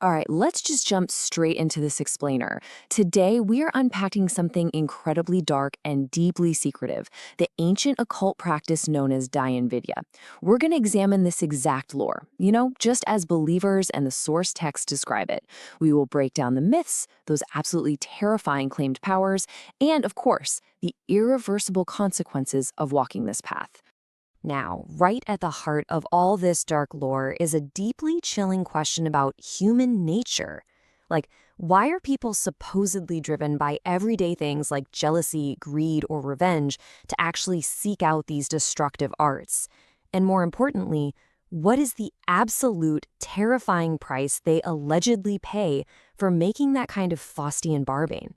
All right, let's just jump straight into this explainer. Today, we are unpacking something incredibly dark and deeply secretive, the ancient occult practice known as Vidya. We're going to examine this exact lore, just as believers and the source texts describe it. We will break down the myths, those absolutely terrifying claimed powers, and, of course, the irreversible consequences of walking this path. Now, right at the heart of all this dark lore is a deeply chilling question about human nature. Like, why are people supposedly driven by everyday things like jealousy, greed, or revenge to actually seek out these destructive arts? And more importantly, what is the absolute terrifying price they allegedly pay for making that kind of Faustian barbane?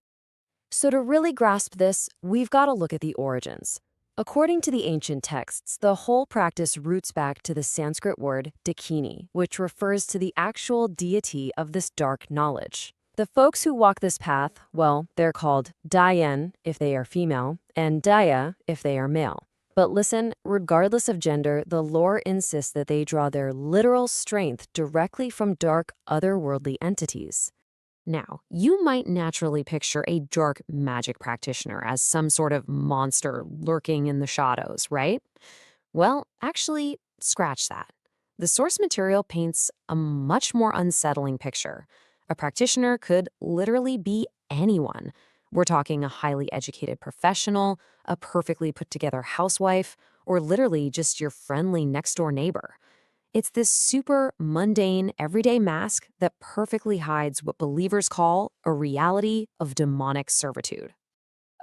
So to really grasp this, we've got to look at the origins. According to the ancient texts, the whole practice roots back to the Sanskrit word dakini, which refers to the actual deity of this dark knowledge. The folks who walk this path, well, they're called Dayan if they are female, and Daya if they are male. But listen, regardless of gender, the lore insists that they draw their literal strength directly from dark, otherworldly entities. Now, you might naturally picture a dark magic practitioner as some sort of monster lurking in the shadows, right? Well, actually, scratch that. The source material paints a much more unsettling picture. A practitioner could literally be anyone. We're talking a highly educated professional, a perfectly put together housewife, or literally just your friendly next door neighbor. It's this super mundane, everyday mask that perfectly hides what believers call a reality of demonic servitude.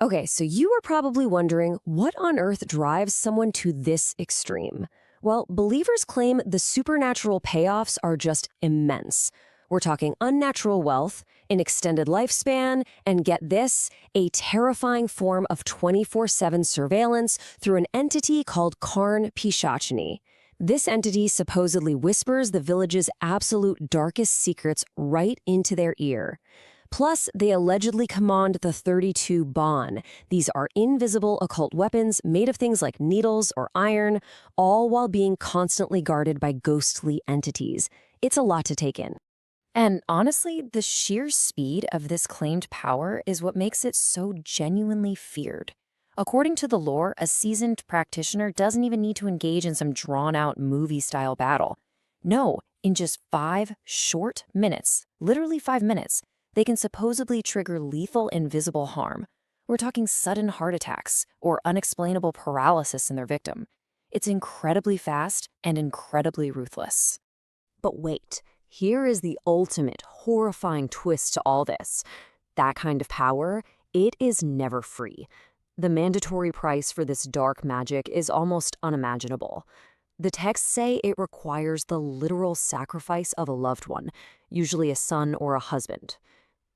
Okay, so you are probably wondering, what on earth drives someone to this extreme? Well, believers claim the supernatural payoffs are just immense. We're talking unnatural wealth, an extended lifespan, and get this, a terrifying form of 24/7 surveillance through an entity called Karn Pishachini. This entity supposedly whispers the village's absolute darkest secrets right into their ear. Plus, they allegedly command the 32 Bon. These are invisible occult weapons made of things like needles or iron, all while being constantly guarded by ghostly entities. It's a lot to take in. And honestly, the sheer speed of this claimed power is what makes it so genuinely feared. According to the lore, a seasoned practitioner doesn't even need to engage in some drawn-out movie-style battle. No, in just 5 short minutes, literally 5 minutes, they can supposedly trigger lethal invisible harm. We're talking sudden heart attacks or unexplainable paralysis in their victim. It's incredibly fast and incredibly ruthless. But wait, here is the ultimate horrifying twist to all this. That kind of power, it is never free. The mandatory price for this dark magic is almost unimaginable. The texts say it requires the literal sacrifice of a loved one, usually a son or a husband.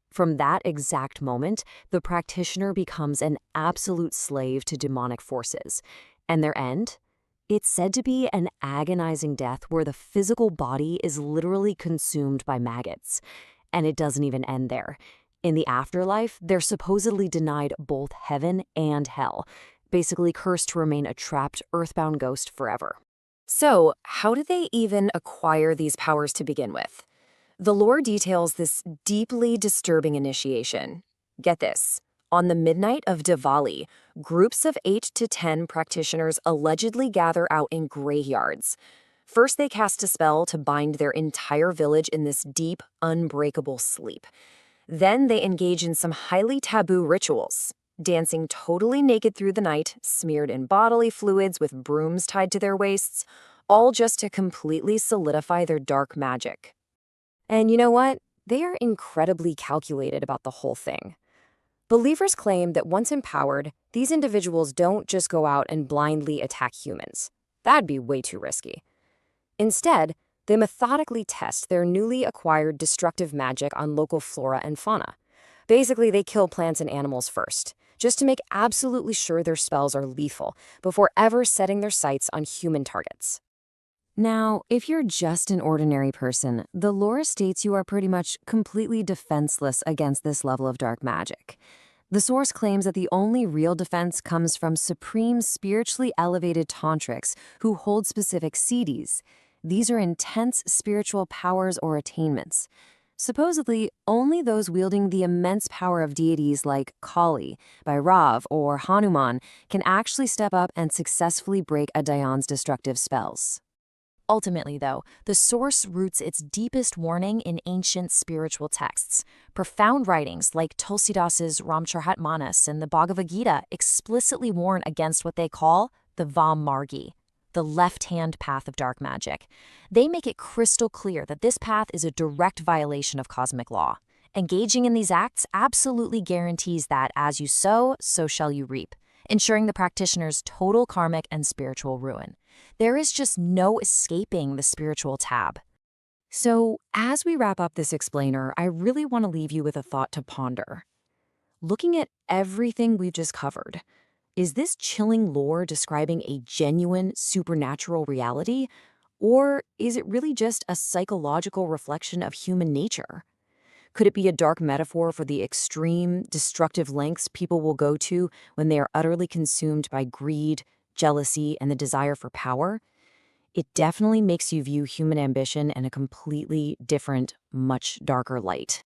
From that exact moment, the practitioner becomes an absolute slave to demonic forces. And their end? It's said to be an agonizing death where the physical body is literally consumed by maggots. And it doesn't even end there. In the afterlife, they're supposedly denied both heaven and hell, basically cursed to remain a trapped, earthbound ghost forever. So, how do they even acquire these powers to begin with? The lore details this deeply disturbing initiation. Get this. On the midnight of Diwali, groups of 8 to 10 practitioners allegedly gather out in graveyards. First, they cast a spell to bind their entire village in this deep, unbreakable sleep. Then they engage in some highly taboo rituals, dancing totally naked through the night, smeared in bodily fluids with brooms tied to their waists, all just to completely solidify their dark magic. And you know what? They are incredibly calculated about the whole thing. Believers claim that once empowered, these individuals don't just go out and blindly attack humans. That'd be way too risky. Instead, they methodically test their newly acquired destructive magic on local flora and fauna. Basically, they kill plants and animals first, just to make absolutely sure their spells are lethal before ever setting their sights on human targets. Now, if you're just an ordinary person, the lore states you are pretty much completely defenseless against this level of dark magic. The source claims that the only real defense comes from supreme spiritually elevated tantrics who hold specific siddhis. These are intense spiritual powers or attainments. Supposedly, only those wielding the immense power of deities like Kali, Bhairav, or Hanuman can actually step up and successfully break a Dayan's destructive spells. Ultimately, though, the source roots its deepest warning in ancient spiritual texts. Profound writings like Tulsidas's Ramcharhatmanas and the Bhagavad Gita explicitly warn against what they call the Vam Margi, the left-hand path of dark magic. They make it crystal clear that this path is a direct violation of cosmic law. Engaging in these acts absolutely guarantees that as you sow, so shall you reap, ensuring the practitioner's total karmic and spiritual ruin. There is just no escaping the spiritual tab. So, as we wrap up this explainer, I really want to leave you with a thought to ponder. Looking at everything we've just covered, is this chilling lore describing a genuine supernatural reality? Or is it really just a psychological reflection of human nature? Could it be a dark metaphor for the extreme, destructive lengths people will go to when they are utterly consumed by greed, jealousy, and the desire for power? It definitely makes you view human ambition in a completely different, much darker light.